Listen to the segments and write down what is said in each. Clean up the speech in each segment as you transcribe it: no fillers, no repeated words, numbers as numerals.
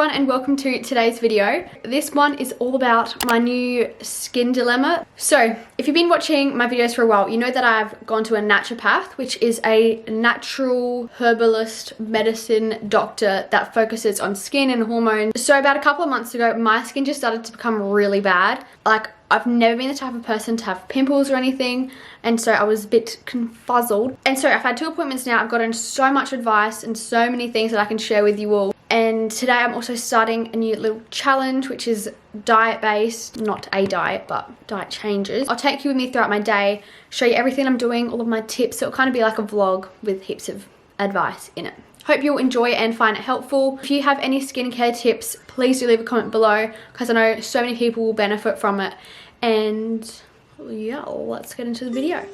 everyone and welcome to today's video. This one is all about my new skin dilemma. So if you've been watching my videos for a while, you know that I've gone to a naturopath, which is a natural herbalist medicine doctor that focuses on skin and hormones. So about a couple of months ago, my skin just started to become really bad. Like, I've never been the type of person to have pimples or anything, and so I was a bit confuzzled. And so I've had 2 appointments now. I've gotten so much advice and so many things that I can share with you all. And today I'm also starting a new little challenge, which is diet based, not a diet, but diet changes. I'll take you with me throughout my day, show you everything I'm doing, all of my tips. So it'll kind of be like a vlog with heaps of advice in it. Hope you'll enjoy it and find it helpful. If you have any skincare tips, please do leave a comment below, because I know so many people will benefit from it. And yeah, let's get into the video.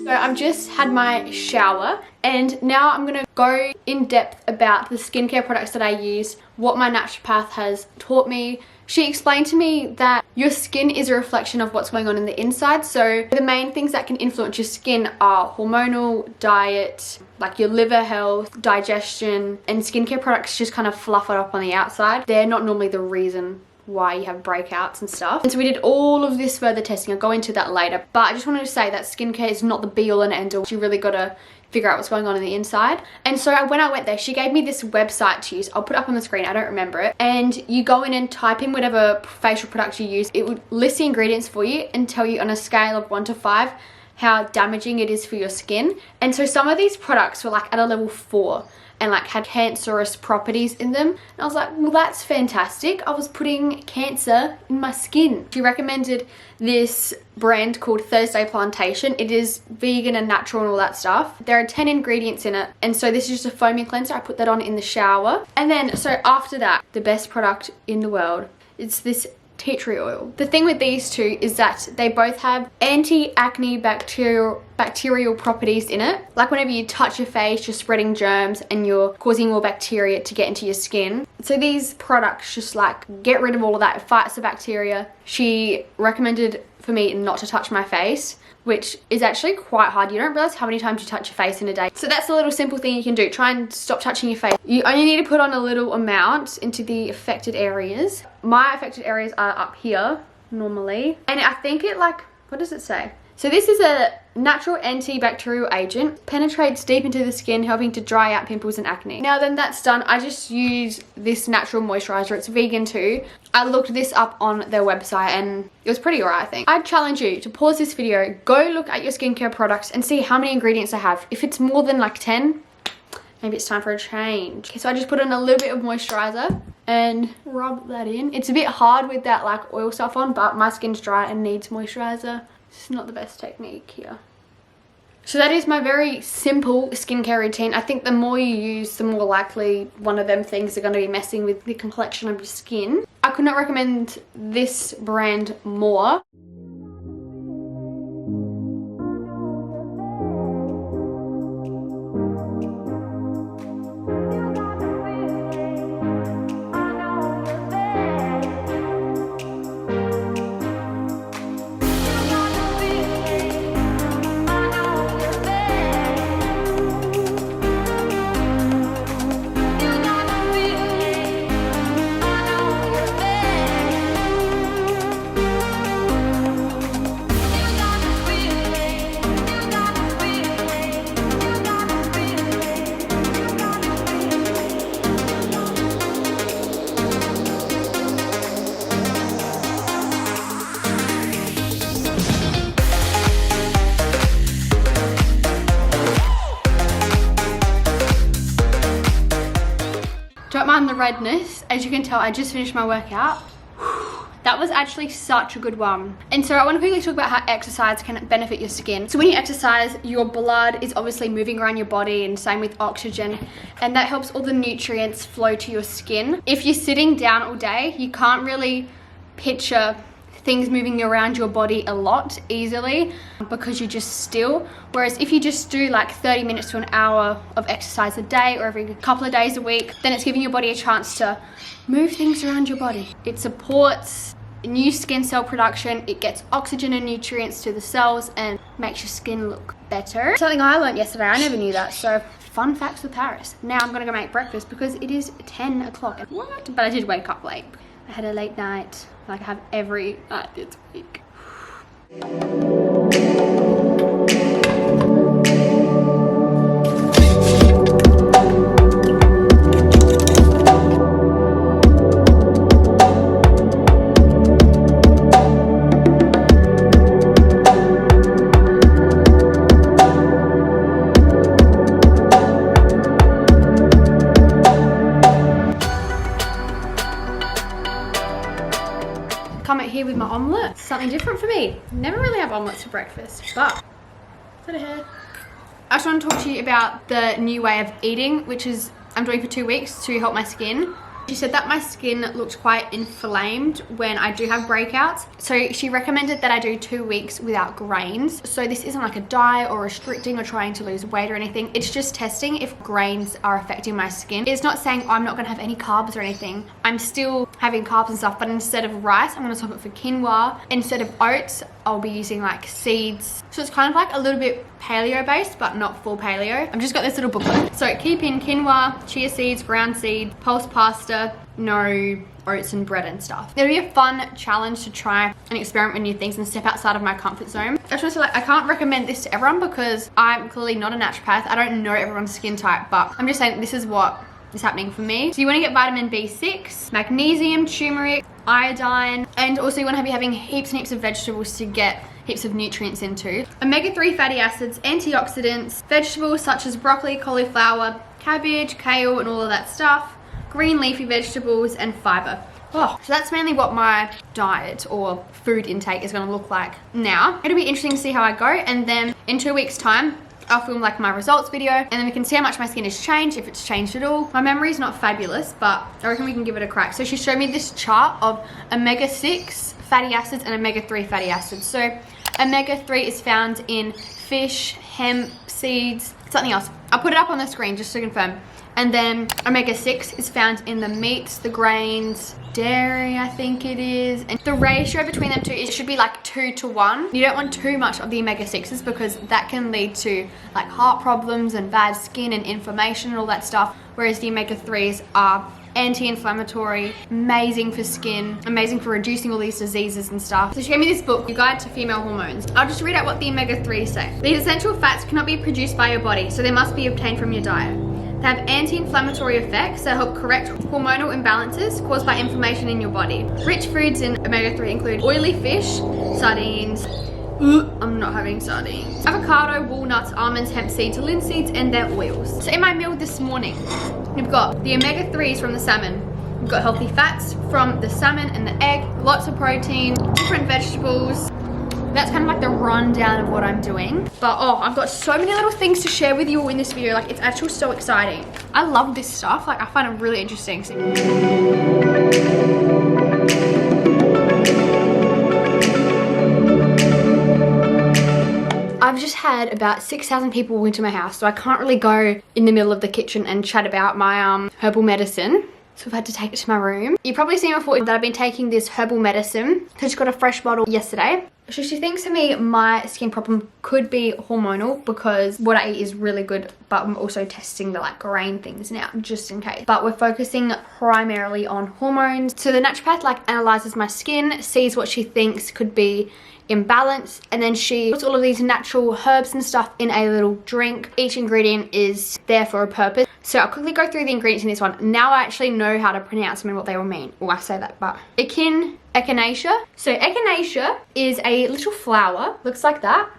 So I've just had my shower and now I'm going to go in depth about the skincare products that I use, what my naturopath has taught me. She explained to me that your skin is a reflection of what's going on in the inside. So the main things that can influence your skin are hormonal, diet, like your liver health, digestion, and skincare products just kind of fluff it up on the outside. They're not normally the reason why you have breakouts and stuff. And so we did all of this further testing. I'll go into that later, but I just wanted to say that skincare is not the be all and end all. You really gotta figure out what's going on the inside. And so when I went there, she gave me this website to use. I'll put it up on the screen, I don't remember it. And you go in and type in whatever facial product you use. It would list the ingredients for you and tell you on a scale of 1 to 5 how damaging it is for your skin. And so some of these products were like at a level 4 and like had cancerous properties in them. And I was like, well, that's fantastic. I was putting cancer in my skin. She recommended this brand called Thursday Plantation. It is vegan and natural and all that stuff. There are 10 ingredients in it. And so this is just a foaming cleanser. I put that on in the shower. And then, so after that, the best product in the world, it's this tea tree oil. The thing with these two is that they both have anti-acne bacterial properties in it. Like whenever you touch your face, you're spreading germs and you're causing more bacteria to get into your skin. So these products just like get rid of all of that. It fights the bacteria. She recommended for me not to touch my face, which is actually quite hard. You don't realize how many times you touch your face in a day. So that's a little simple thing you can do. Try and stop touching your face. You only need to put on a little amount into the affected areas. My affected areas are up here normally. And I think it like, what does it say? So this is a natural antibacterial agent, penetrates deep into the skin, helping to dry out pimples and acne. Now then that's done, I just use this natural moisturizer. It's vegan too. I looked this up on their website and it was pretty alright, I think. I'd challenge you to pause this video, go look at your skincare products and see how many ingredients they have. If it's more than like 10, maybe it's time for a change. Okay, so I just put in a little bit of moisturizer and rub that in. It's a bit hard with that like oil stuff on, but my skin's dry and needs moisturizer. It's not the best technique here. So that is my very simple skincare routine. I think the more you use, the more likely one of them things are going to be messing with the complexion of your skin. I could not recommend this brand more. Don't mind the redness. As you can tell, I just finished my workout. That was actually such a good one. And so I want to quickly talk about how exercise can benefit your skin. So when you exercise, your blood is obviously moving around your body, and same with oxygen, and that helps all the nutrients flow to your skin. If you're sitting down all day, you can't really picture things moving around your body a lot easily because you're just still. Whereas if you just do like 30 minutes to an hour of exercise a day or every couple of days a week, then it's giving your body a chance to move things around your body. It supports new skin cell production, it gets oxygen and nutrients to the cells and makes your skin look better. Something I learned yesterday, I never knew that, so fun facts with Paris. Now I'm gonna go make breakfast because it is 10 o'clock. What? But I did wake up late. I had a late night, like I have every night this week. Come out here with my omelette. Something different for me. Never really have omelettes for breakfast, but is that a hair? I just want to talk to you about the new way of eating, which is I'm doing for 2 weeks to help my skin. She said that my skin looked quite inflamed when I do have breakouts. So she recommended that I do 2 weeks without grains. So this isn't like a diet or restricting or trying to lose weight or anything. It's just testing if grains are affecting my skin. It's not saying I'm not gonna have any carbs or anything. I'm still having carbs and stuff, but instead of rice, I'm gonna swap it for quinoa. Instead of oats, I'll be using like seeds. So it's kind of like a little bit paleo based, but not full paleo. I've just got this little booklet. So keep in quinoa, chia seeds, ground seeds, pulse pasta, no oats and bread and stuff. It'll be a fun challenge to try and experiment with new things and step outside of my comfort zone. I just want to say, like, I can't recommend this to everyone because I'm clearly not a naturopath. I don't know everyone's skin type, but I'm just saying this is what is happening for me. So you want to get vitamin B6, magnesium, turmeric, iodine, and also you want to be having heaps and heaps of vegetables to get heaps of nutrients into. Omega-3 fatty acids, antioxidants, vegetables such as broccoli, cauliflower, cabbage, kale, and all of that stuff, green leafy vegetables, and fiber. Oh, so that's mainly what my diet or food intake is going to look like. Now, it'll be interesting to see how I go, and then in 2 weeks' time, I'll film like my results video, and then we can see how much my skin has changed, if it's changed at all. My memory is not fabulous, but I reckon we can give it a crack. So she showed me this chart of omega-6 fatty acids and omega-3 fatty acids. So omega-3 is found in fish, hemp, seeds, something else. I'll put it up on the screen just to confirm. And then omega-6 is found in the meats, the grains, dairy, I think it is. And the ratio between them two, it should be like 2 to 1. You don't want too much of the omega-6s because that can lead to like heart problems and bad skin and inflammation and all that stuff. Whereas the omega-3s are anti-inflammatory, amazing for skin, amazing for reducing all these diseases and stuff. So she gave me this book, Your Guide to Female Hormones. I'll just read out what the omega-3s say. These essential fats cannot be produced by your body, so they must be obtained from your diet. They have anti-inflammatory effects that help correct hormonal imbalances caused by inflammation in your body. Rich foods in omega-3 include oily fish, sardines, I'm not having sardines, avocado, walnuts, almonds, hemp seeds, linseeds, and their oils. So in my meal this morning, we've got the omega-3s from the salmon. We've got healthy fats from the salmon and the egg, lots of protein, different vegetables. That's kind of like the rundown of what I'm doing. But oh, I've got so many little things to share with you all in this video. Like, it's actually so exciting. I love this stuff. Like, I find it really interesting. I've just had about 6,000 people into my house, so I can't really go in the middle of the kitchen and chat about my herbal medicine. So I've had to take it to my room. You've probably seen before that I've been taking this herbal medicine. I just got a fresh bottle yesterday. So she thinks to me my skin problem could be hormonal because what I eat is really good, but I'm also testing the like grain things now just in case. But we're focusing primarily on hormones. So the naturopath like analyzes my skin, sees what she thinks could be imbalance, and then she puts all of these natural herbs and stuff in a little drink. Each ingredient is there for a purpose. So I'll quickly go through the ingredients in this one. Now I actually know how to pronounce them and what they all mean. Well, I say that, but echinacea. So echinacea is a little flower, looks like that.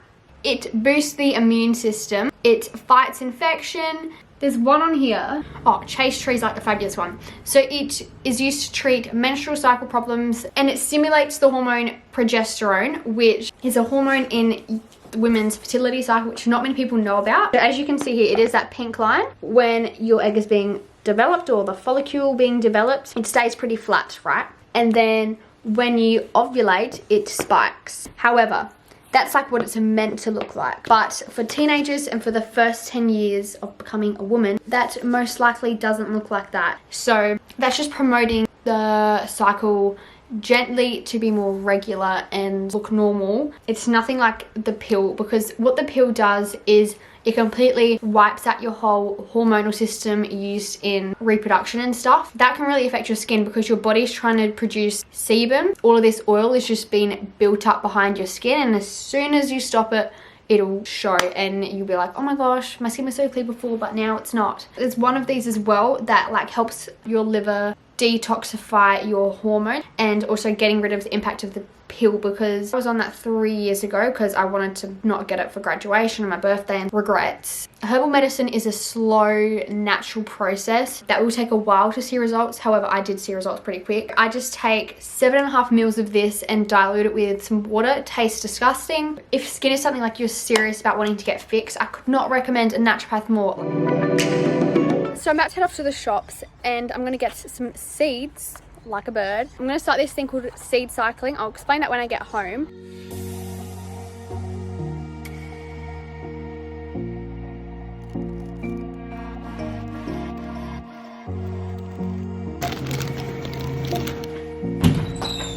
It boosts the immune system. It fights infection. There's one on here. Oh, chase tree is like the fabulous one. So it is used to treat menstrual cycle problems, and it stimulates the hormone progesterone, which is a hormone in women's fertility cycle, which not many people know about. So as you can see here, it is that pink line. When your egg is being developed or the follicle being developed, it stays pretty flat, right? And then when you ovulate, it spikes. However, that's like what it's meant to look like. But for teenagers and for the first 10 years of becoming a woman, that most likely doesn't look like that. So that's just promoting the cycle gently to be more regular and look normal. It's nothing like the pill, because what the pill does is it completely wipes out your whole hormonal system used in reproduction and stuff. That can really affect your skin because your body's trying to produce sebum. All of this oil is just being built up behind your skin, and as soon as you stop it, it'll show and you'll be like, oh my gosh, my skin was so clear before, but now it's not. There's one of these as well that like helps your liver detoxify your hormone, and also getting rid of the impact of the pill, because I was on that 3 years ago because I wanted to not get it for graduation and my birthday, and regrets. Herbal medicine is a slow, natural process that will take a while to see results. However, I did see results pretty quick. I just take 7.5 mils of this and dilute it with some water. It tastes disgusting. If skin is something like you're serious about wanting to get fixed, I could not recommend a naturopath more. So I'm about to head off to the shops and I'm going to get some seeds like a bird. I'm going to start this thing called seed cycling. I'll explain that when I get home.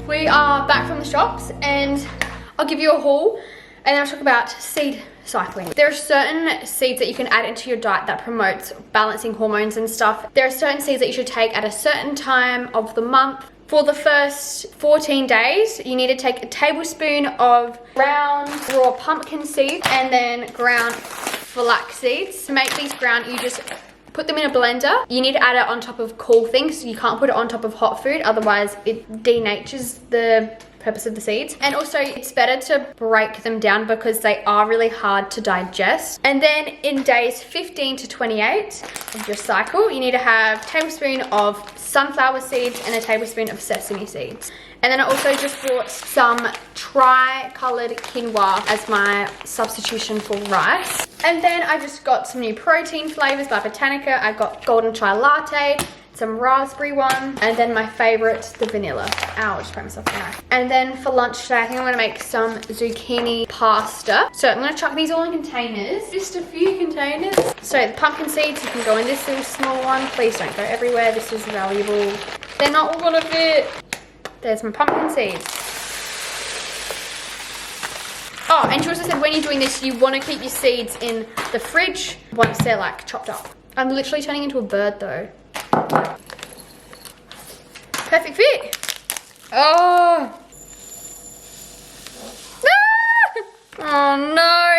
We are back from the shops and I'll give you a haul and I'll talk about seed cycling. There are certain seeds that you can add into your diet that promotes balancing hormones and stuff. There are certain seeds that you should take at a certain time of the month. For the first 14 days, you need to take a tablespoon of ground raw pumpkin seeds and then ground flax seeds. To make these ground, you just put them in a blender. You need to add it on top of cool things. You can't put it on top of hot food, otherwise it denatures the purpose of the seeds. And also it's better to break them down because they are really hard to digest. And then in days 15 to 28 of your cycle, you need to have a tablespoon of sunflower seeds and a tablespoon of sesame seeds. And then I also just bought some tri-coloured quinoa as my substitution for rice. And then I just got some new protein flavours by Botanica. I got golden chai latte, some raspberry one, and then my favourite, the vanilla. Ow, I just put myself in the knife. And then for lunch today, I think I'm gonna make some zucchini pasta. So I'm gonna chuck these all in containers, just a few containers. So the pumpkin seeds, you can go in this little small one. Please don't go everywhere, this is valuable. They're not all gonna fit. There's my pumpkin seeds. Oh, and she also said when you're doing this, you wanna keep your seeds in the fridge once they're like chopped up. I'm literally turning into a bird though. Perfect fit. Oh. Ah! Oh no.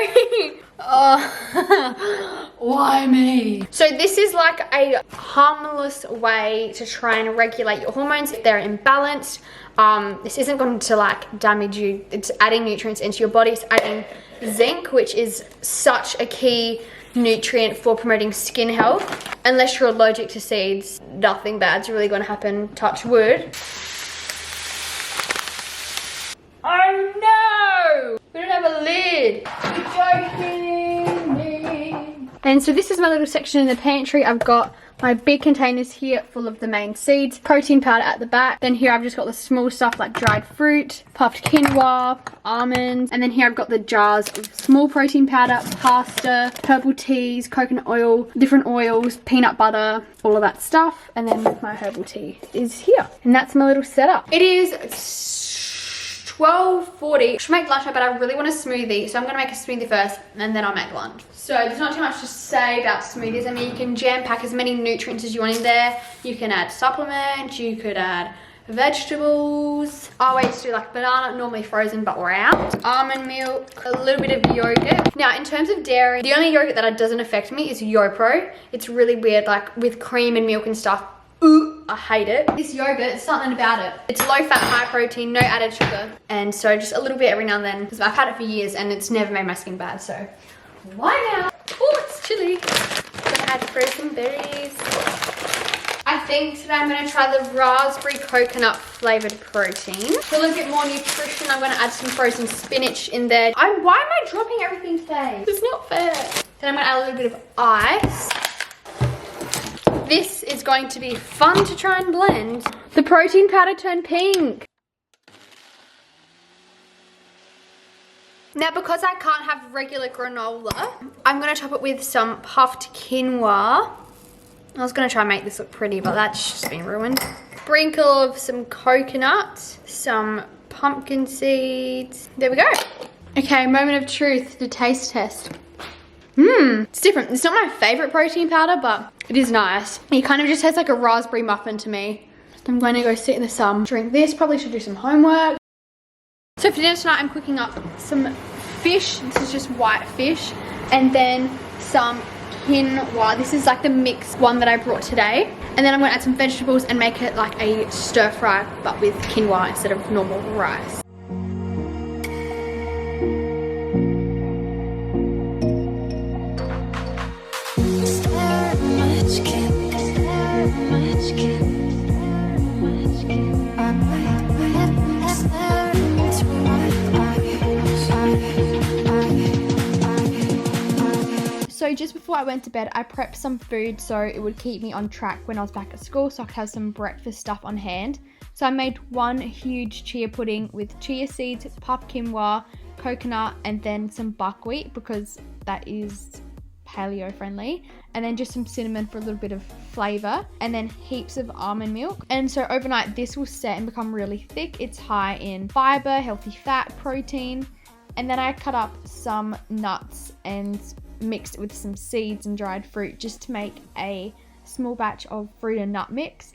Oh. Why me? So this is like a harmless way to try and regulate your hormones if they're imbalanced. This isn't going to like damage you. It's adding nutrients into your body. It's adding zinc, which is such a key nutrient for promoting skin health. Unless you're allergic to seeds, nothing bad's really going to happen, touch wood. Oh no! We don't have a lid. You're joking me. And so this is my little section in the pantry. I've got my big containers here full of the main seeds, protein powder at the back. Then here I've just got the small stuff like dried fruit, puffed quinoa, almonds. And then here I've got the jars of small protein powder, pasta, herbal teas, coconut oil, different oils, peanut butter, all of that stuff. And then my herbal tea is here. And that's my little setup. It is 12:40. I should make lunch, but I really want a smoothie. So I'm gonna make a smoothie first and then I'll make lunch. So there's not too much to say about smoothies. I mean, you can jam pack as many nutrients as you want in there. You can add supplements, you could add vegetables. I always do like banana, normally frozen, but we're out. Almond milk, a little bit of yogurt. Now, in terms of dairy, the only yogurt that doesn't affect me is YoPro. It's really weird, like with cream and milk and stuff. Ooh, I hate it. This yogurt, something about it. It's low fat, high protein, no added sugar. And so just a little bit every now and then, because I've had it for years and it's never made my skin bad, so why now? Oh, it's chilly. I'm gonna add frozen berries. I think today I'm gonna try the raspberry coconut flavored protein. For a little bit more nutrition, I'm gonna add some frozen spinach in there. Why am I dropping everything today? It's not fair. Then I'm gonna add a little bit of ice. This is going to be fun to try and blend. The protein powder turned pink. Now, because I can't have regular granola, I'm gonna top it with some puffed quinoa. I was gonna try and make this look pretty, but that's just been ruined. Sprinkle of some coconut, some pumpkin seeds. There we go. Okay, moment of truth, the taste test. It's different. It's not my favorite protein powder, but it is nice. It kind of just tastes like a raspberry muffin to me. I'm going to go sit in the sun, drink this, probably should do some homework. So for dinner tonight, I'm cooking up some fish. This is just white fish. And then some quinoa. This is like the mixed one that I brought today. And then I'm going to add some vegetables and make it like a stir fry, but with quinoa instead of normal rice. So just before I went to bed, I prepped some food so it would keep me on track when I was back at school, so I could have some breakfast stuff on hand. So I made one huge chia pudding with chia seeds, puffed quinoa, coconut, and then some buckwheat because that is paleo friendly, and then just some cinnamon for a little bit of flavor, and then heaps of almond milk. And so overnight this will set and become really thick. It's high in fiber, healthy fat, protein, and then I cut up some nuts and mixed it with some seeds and dried fruit just to make a small batch of fruit and nut mix.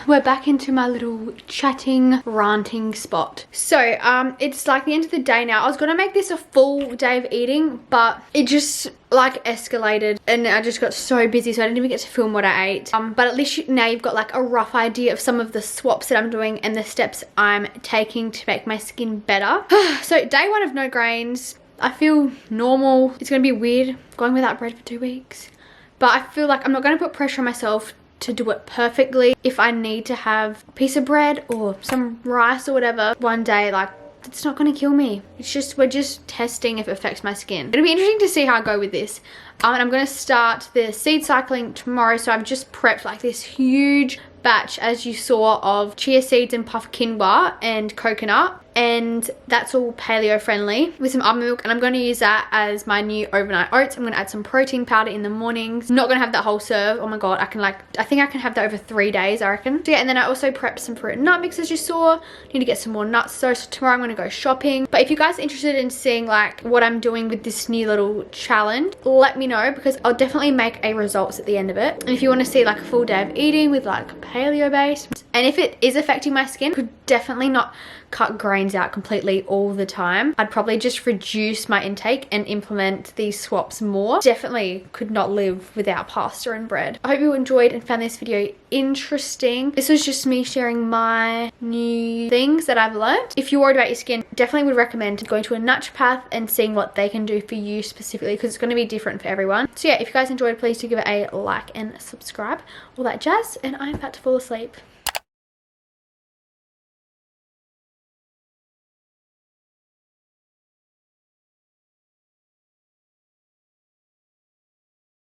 We're back into my little chatting, ranting spot. So it's like the end of the day now. I was gonna make this a full day of eating, but it just like escalated and I just got so busy, so I didn't even get to film what I ate. But at least now you've got like a rough idea of some of the swaps that I'm doing and the steps I'm taking to make my skin better. So day one of no grains. I feel normal. It's gonna be weird going without bread for 2 weeks, but I feel like I'm not gonna put pressure on myself to do it perfectly. If I need to have a piece of bread or some rice or whatever one day, like it's not gonna kill me. It's just, we're just testing if it affects my skin. It'll be interesting to see how I go with this. And I'm gonna start the seed cycling tomorrow, so I've just prepped like this huge batch, as you saw, of chia seeds and puffed quinoa and coconut, and that's all paleo friendly with some almond milk, and I'm going to use that as my new overnight oats. I'm going to add some protein powder in the mornings. Not going to have that whole serve. Oh my god, I think I can have that over 3 days, I reckon. So yeah, and then I also prepped some fruit and nut mix, as you saw. Need to get some more nuts though, so tomorrow I'm going to go shopping. But if you guys are interested in seeing like what I'm doing with this new little challenge, let me know, because I'll definitely make a results at the end of it. And if you want to see like a full day of eating with like paleo base, and if it is affecting my skin, could definitely not cut grains out completely all the time. I'd probably just reduce my intake and implement these swaps more. Definitely could not live without pasta and bread. I hope you enjoyed and found this video interesting. This was just me sharing my new things that I've learned. If you're worried about your skin, definitely would recommend going to a naturopath and seeing what they can do for you specifically, because it's going to be different for everyone. So yeah, if you guys enjoyed, please do give it a like and subscribe, all that jazz, and I'm about to fall asleep.